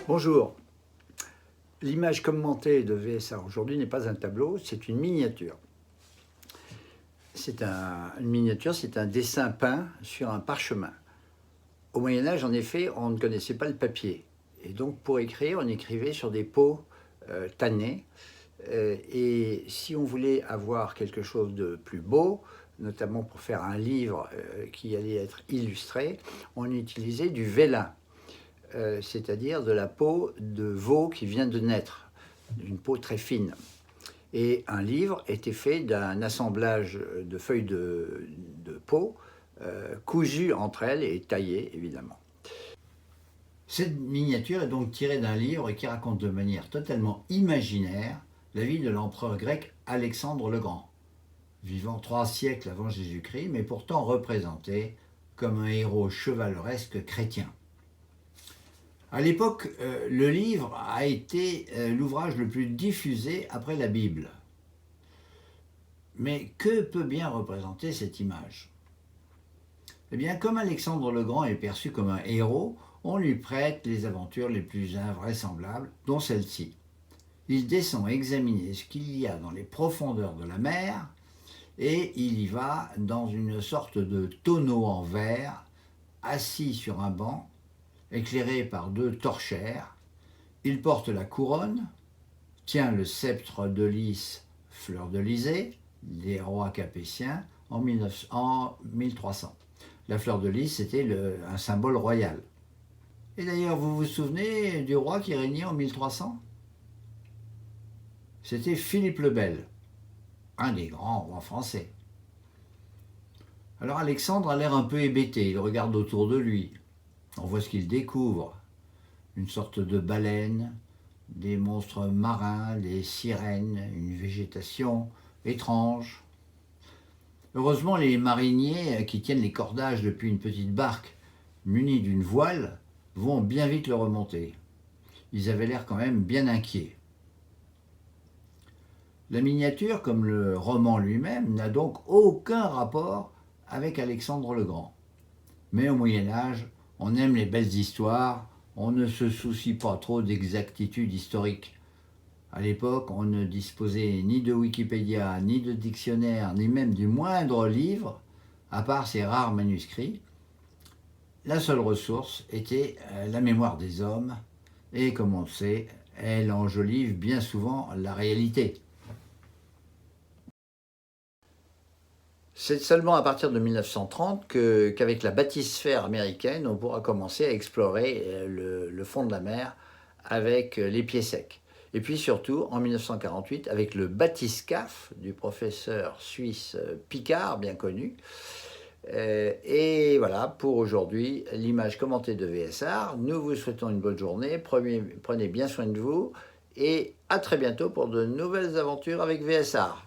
Bonjour. L'image commentée de VSA aujourd'hui n'est pas un tableau, c'est une miniature. Une miniature, c'est un dessin peint sur un parchemin. Au Moyen-Âge, en effet, on ne connaissait pas le papier. Et donc, pour écrire, on écrivait sur des peaux tannées. Et si on voulait avoir quelque chose de plus beau, notamment pour faire un livre qui allait être illustré, on utilisait du vélin. C'est-à-dire de la peau de veau qui vient de naître, d'une peau très fine. Et un livre était fait d'un assemblage de feuilles de peau cousues entre elles et taillées, évidemment. Cette miniature est donc tirée d'un livre qui raconte de manière totalement imaginaire la vie de l'empereur grec Alexandre le Grand, vivant 3 siècles avant Jésus-Christ, mais pourtant représenté comme un héros chevaleresque chrétien. À l'époque, le livre a été l'ouvrage le plus diffusé après la Bible. Mais que peut bien représenter cette image? Eh bien, comme Alexandre le Grand est perçu comme un héros, on lui prête les aventures les plus invraisemblables, dont celle-ci. Il descend examiner ce qu'il y a dans les profondeurs de la mer et il y va dans une sorte de tonneau en verre, assis sur un banc, éclairé par 2 torchères. Il porte la couronne, tient le sceptre de lys fleur-de-lysée, des rois capétiens, en 1300. La fleur de lys, c'était un symbole royal. Et d'ailleurs, vous vous souvenez du roi qui régnait en 1300? C'était Philippe le Bel, un des grands rois français. Alors Alexandre a l'air un peu hébété, il regarde autour de lui. On voit ce qu'il découvre, une sorte de baleine, des monstres marins, des sirènes, une végétation étrange. Heureusement, les mariniers qui tiennent les cordages depuis une petite barque munie d'une voile vont bien vite le remonter. Ils avaient l'air quand même bien inquiets. La miniature, comme le roman lui-même, n'a donc aucun rapport avec Alexandre le Grand. Mais au Moyen-Âge, on aime les belles histoires, on ne se soucie pas trop d'exactitude historique. À l'époque, on ne disposait ni de Wikipédia, ni de dictionnaire, ni même du moindre livre, à part ces rares manuscrits. La seule ressource était la mémoire des hommes, et comme on le sait, elle enjolive bien souvent la réalité. C'est seulement à partir de 1930 qu'avec la bathysphère américaine, on pourra commencer à explorer le fond de la mer avec les pieds secs. Et puis surtout, en 1948, avec le bathyscaphe du professeur suisse Picard, bien connu. Et voilà, pour aujourd'hui, l'image commentée de VSR. Nous vous souhaitons une bonne journée, prenez bien soin de vous, et à très bientôt pour de nouvelles aventures avec VSR.